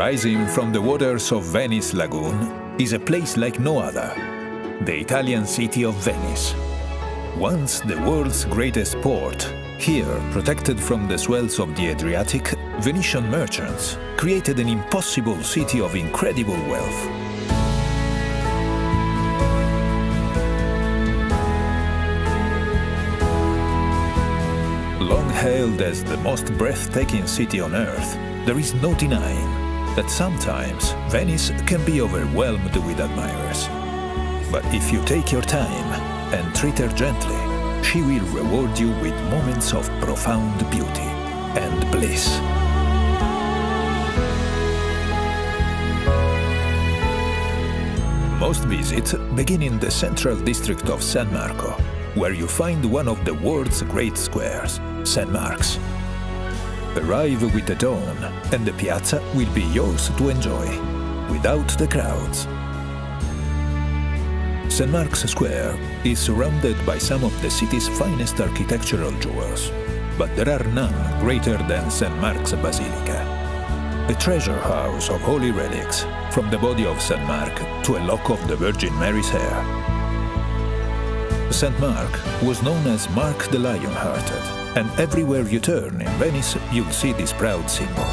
Rising from the waters of Venice Lagoon is a place like no other, the Italian city of Venice. Once the world's greatest port, here, protected from the swells of the Adriatic, Venetian merchants created an impossible city of incredible wealth. Long hailed as the most breathtaking city on earth, there is no denying that sometimes Venice can be overwhelmed with admirers. But if you take your time and treat her gently, she will reward you with moments of profound beauty and bliss. Most visits begin in the central district of San Marco, where you find one of the world's great squares, St. Mark's. Arrive with the dawn, and the piazza will be yours to enjoy, without the crowds. St. Mark's Square is surrounded by some of the city's finest architectural jewels, but there are none greater than St. Mark's Basilica, a treasure house of holy relics, from the body of St. Mark to a lock of the Virgin Mary's hair. St. Mark was known as Mark the Lion-Hearted, and everywhere you turn in Venice, you'll see this proud symbol.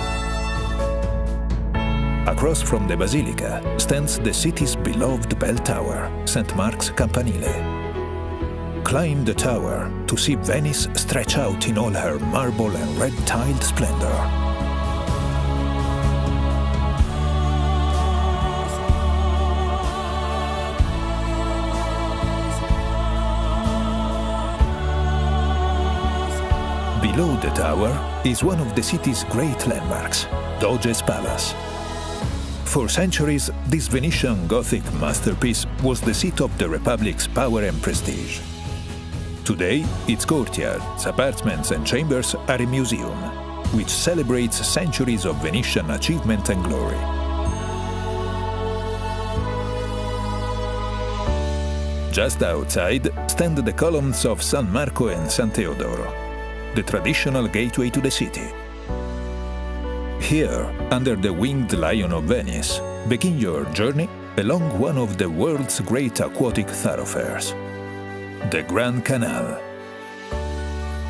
Across from the Basilica stands the city's beloved bell tower, St. Mark's Campanile. Climb the tower to see Venice stretch out in all her marble and red-tiled splendor. Below the tower is one of the city's great landmarks, Doge's Palace. For centuries, this Venetian Gothic masterpiece was the seat of the Republic's power and prestige. Today, its courtyards, apartments and chambers are a museum, which celebrates centuries of Venetian achievement and glory. Just outside stand the columns of San Marco and San Teodoro, the traditional gateway to the city. Here, under the winged lion of Venice, begin your journey along one of the world's great aquatic thoroughfares, the Grand Canal.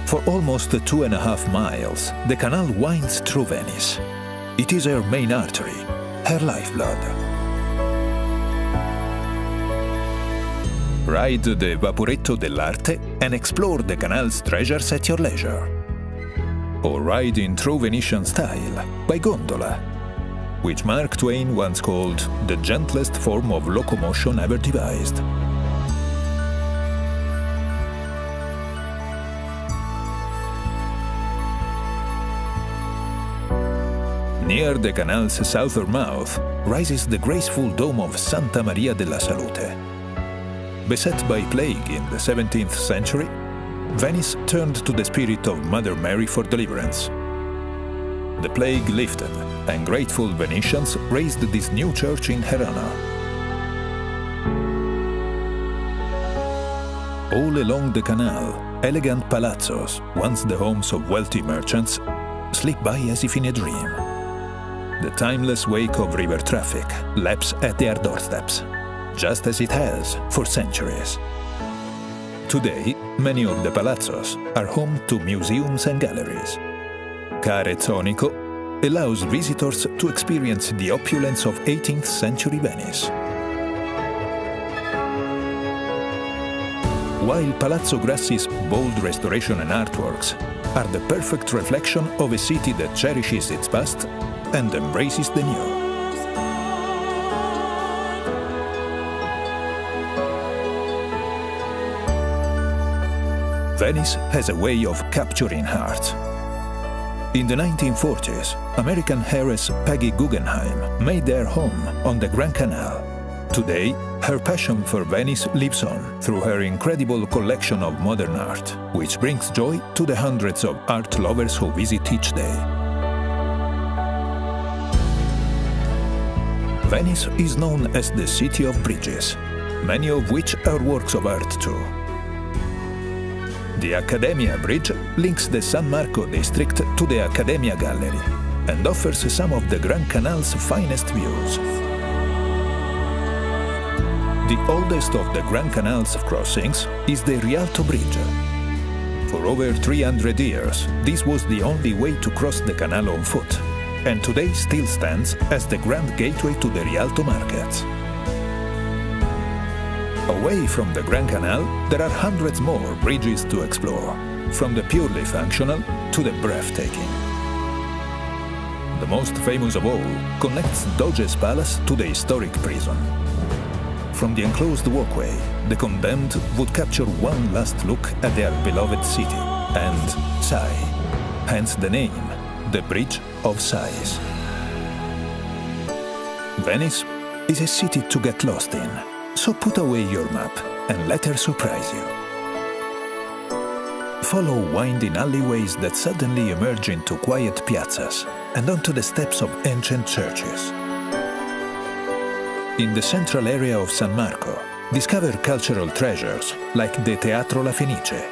For almost 2.5 miles, the canal winds through Venice. It is her main artery, her lifeblood. Ride the Vaporetto dell'Arte and explore the canal's treasures at your leisure. Or ride in true Venetian style by gondola, which Mark Twain once called the gentlest form of locomotion ever devised. Near the canal's southern mouth rises the graceful dome of Santa Maria della Salute. Beset by plague in the 17th century, Venice turned to the spirit of Mother Mary for deliverance. The plague lifted, and grateful Venetians raised this new church in her honor. All along the canal, elegant palazzos, once the homes of wealthy merchants, slip by as if in a dream. The timeless wake of river traffic laps at their doorsteps, just as it has for centuries. Today, many of the palazzos are home to museums and galleries. Care Zonico allows visitors to experience the opulence of 18th century Venice. While Palazzo Grassi's bold restoration and artworks are the perfect reflection of a city that cherishes its past and embraces the new. Venice has a way of capturing hearts. In the 1940s, American heiress Peggy Guggenheim made their home on the Grand Canal. Today, her passion for Venice lives on through her incredible collection of modern art, which brings joy to the hundreds of art lovers who visit each day. Venice is known as the City of Bridges, many of which are works of art too. The Accademia Bridge links the San Marco district to the Accademia Gallery, and offers some of the Grand Canal's finest views. The oldest of the Grand Canal's crossings is the Rialto Bridge. For over 300 years, this was the only way to cross the canal on foot, and today still stands as the grand gateway to the Rialto markets. Away from the Grand Canal, there are hundreds more bridges to explore, from the purely functional to the breathtaking. The most famous of all connects Doge's Palace to the historic prison. From the enclosed walkway, the condemned would capture one last look at their beloved city and sigh, hence the name, the Bridge of Sighs. Venice is a city to get lost in, so put away your map and let her surprise you. Follow winding alleyways that suddenly emerge into quiet piazzas and onto the steps of ancient churches. In the central area of San Marco, discover cultural treasures like the Teatro La Fenice,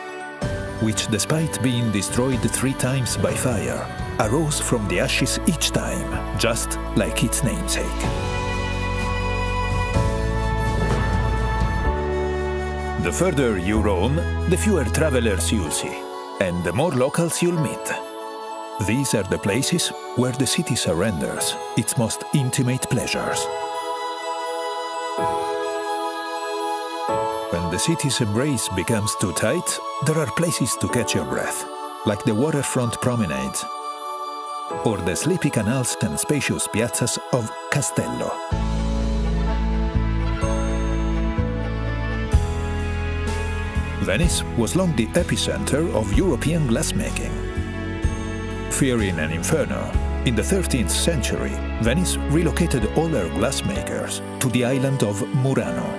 which, despite being destroyed 3 times by fire, arose from the ashes each time, just like its namesake. The further you roam, the fewer travelers you'll see, and the more locals you'll meet. These are the places where the city surrenders its most intimate pleasures. When the city's embrace becomes too tight, there are places to catch your breath, like the waterfront promenades, or the sleepy canals and spacious piazzas of Castello. Venice was long the epicenter of European glassmaking. Fearing an inferno, in the 13th century, Venice relocated all her glassmakers to the island of Murano.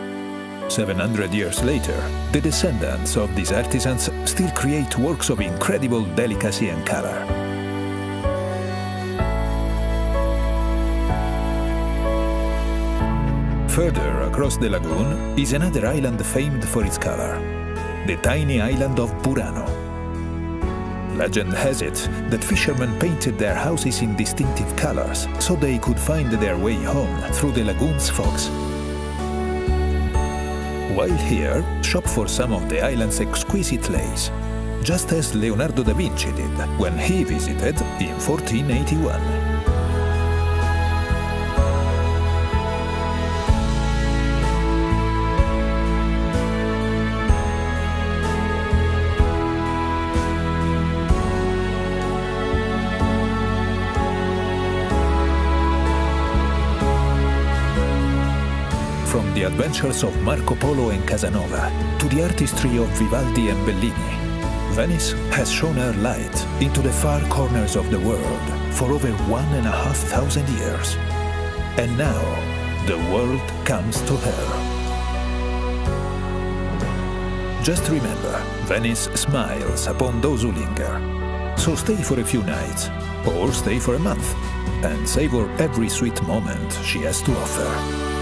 700 years later, the descendants of these artisans still create works of incredible delicacy and color. Further across the lagoon is another island famed for its color, the tiny island of Burano. Legend has it that fishermen painted their houses in distinctive colors so they could find their way home through the lagoon's fogs. While here, shop for some of the island's exquisite lace, just as Leonardo da Vinci did when he visited in 1481. From the adventures of Marco Polo and Casanova to the artistry of Vivaldi and Bellini, Venice has shone her light into the far corners of the world for over 1,500 years. And now, the world comes to her. Just remember, Venice smiles upon those who linger. So stay for a few nights, or stay for a month, and savor every sweet moment she has to offer.